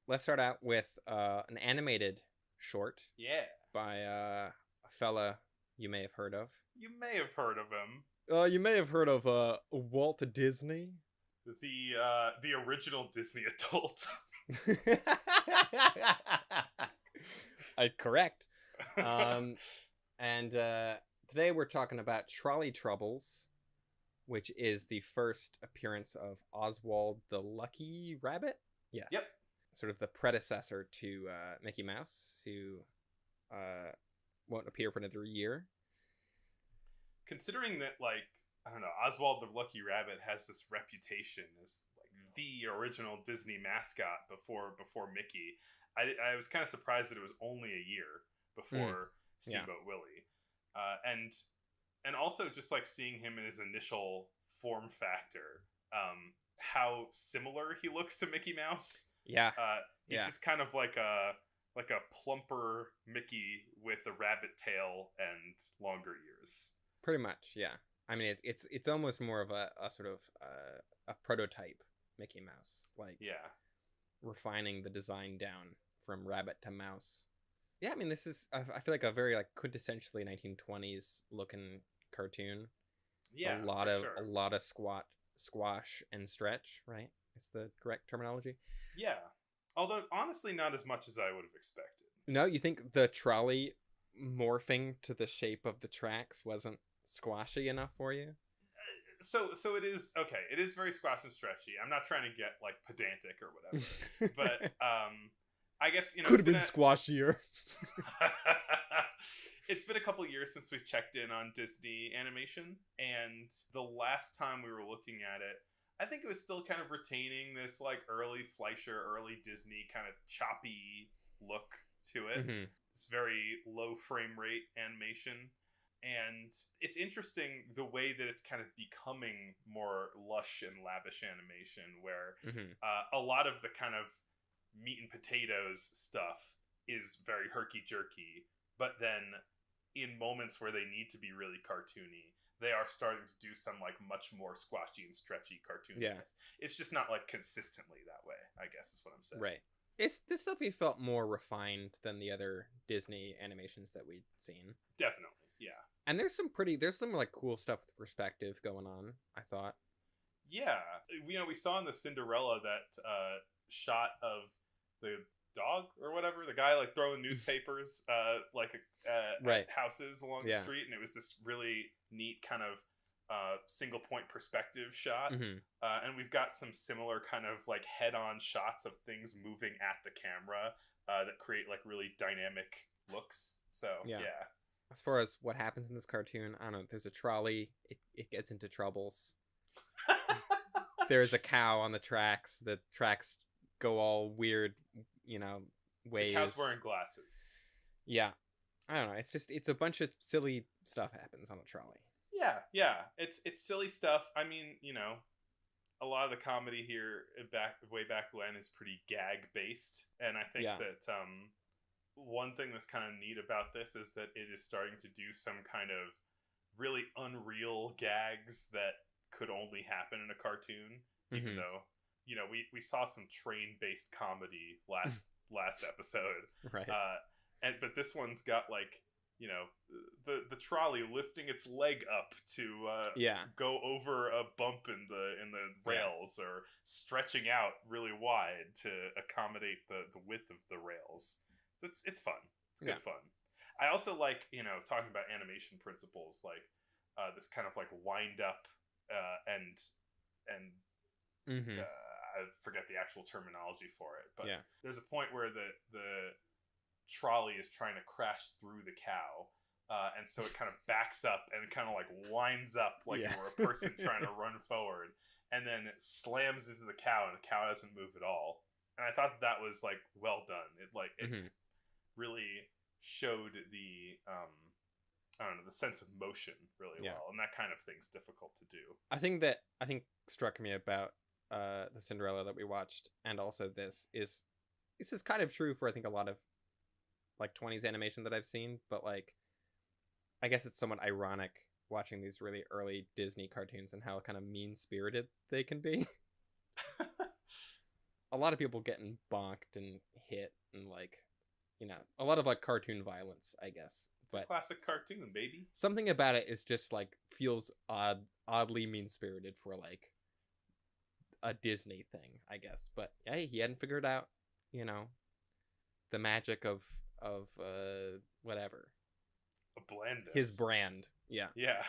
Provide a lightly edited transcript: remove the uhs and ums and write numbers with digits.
let's start out with an animated short Yeah, by a fella you may have heard of. you may have heard of him. You may have heard of Walt Disney. The original Disney adult. Correct. And today we're talking about Trolley Troubles, which is the first appearance of Oswald the Lucky Rabbit. Yes. Yep. Sort of the predecessor to Mickey Mouse, who won't appear for another year. Considering that, like, I don't know, Oswald the Lucky Rabbit has this reputation as like the original Disney mascot before Mickey. I was kind of surprised that it was only a year before Steamboat Willie, and also just like seeing him in his initial form factor, how similar he looks to Mickey Mouse. Yeah, he's just kind of like a plumper Mickey with a rabbit tail and longer ears. Pretty much, yeah. I mean, it's almost more of a sort of a prototype Mickey Mouse, like refining the design down from rabbit to mouse. Yeah, I mean, this is I feel like a very like quintessentially 1920s looking cartoon. Yeah, a lot of squash and stretch, right? Is the correct terminology? Yeah, although honestly, not as much as I would have expected. No, you think the trolley morphing to the shape of the tracks wasn't squashy enough for you? So it is okay. It is very squash and stretchy. I'm not trying to get like pedantic or whatever, but I guess could have been squashier. It's been a couple years since we've checked in on Disney animation, and the last time we were looking at it, I think it was still kind of retaining this like early Fleischer, early Disney kind of choppy look to it. Mm-hmm. It's very low frame rate animation. And it's interesting the way that it's kind of becoming more lush and lavish animation, where a lot of the kind of meat and potatoes stuff is very herky-jerky, but then in moments where they need to be really cartoony, they are starting to do some like much more squashy and stretchy cartooniness. Yeah. It's just not like consistently that way, I guess is what I'm saying. Right. This stuff felt more refined than the other Disney animations that we'd seen. Definitely, yeah. And there's some like cool stuff with perspective going on, I thought. Yeah. We saw in the Cinderella that shot of the dog or whatever, the guy like throwing newspapers at houses along the street, and it was this really neat kind of single point perspective shot. And we've got some similar kind of like head-on shots of things moving at the camera that create like really dynamic looks. So yeah. As far as what happens in this cartoon, I don't know. There's a trolley. It gets into troubles. There's a cow on the tracks. The tracks go all weird, ways. The cow's wearing glasses. Yeah. I don't know. It's a bunch of silly stuff happens on a trolley. Yeah. It's silly stuff. I mean, a lot of the comedy here way back when is pretty gag based, and I think that one thing that's kind of neat about this is that it is starting to do some kind of really unreal gags that could only happen in a cartoon, even though, we saw some train-based comedy last episode. Right. But this one's got like, the trolley lifting its leg up to go over a bump in the rails, or stretching out really wide to accommodate the width of the rails. It's fun. It's good fun. I also like, talking about animation principles, like this kind of like wind up and I forget the actual terminology for it, but there's a point where the trolley is trying to crash through the cow, and so it kind of backs up and kind of like winds up like you were a person trying to run forward, and then it slams into the cow, and the cow doesn't move at all. And I thought that was like well done. It really showed the the sense of motion really well, and that kind of thing's difficult to do. I think struck me about the Cinderella that we watched, and also this is kind of true for I think a lot of like 20s animation that I've seen, but like I guess it's somewhat ironic watching these really early Disney cartoons and how kind of mean-spirited they can be. a lot of people getting bonked and hit and like, you know, a lot of like cartoon violence, I guess. It's a classic cartoon, baby. Something about it is just like feels oddly mean-spirited for like a Disney thing, I guess. But hey, he hadn't figured out, you know, the magic of whatever. A Blandis. His brand. Yeah. Yeah.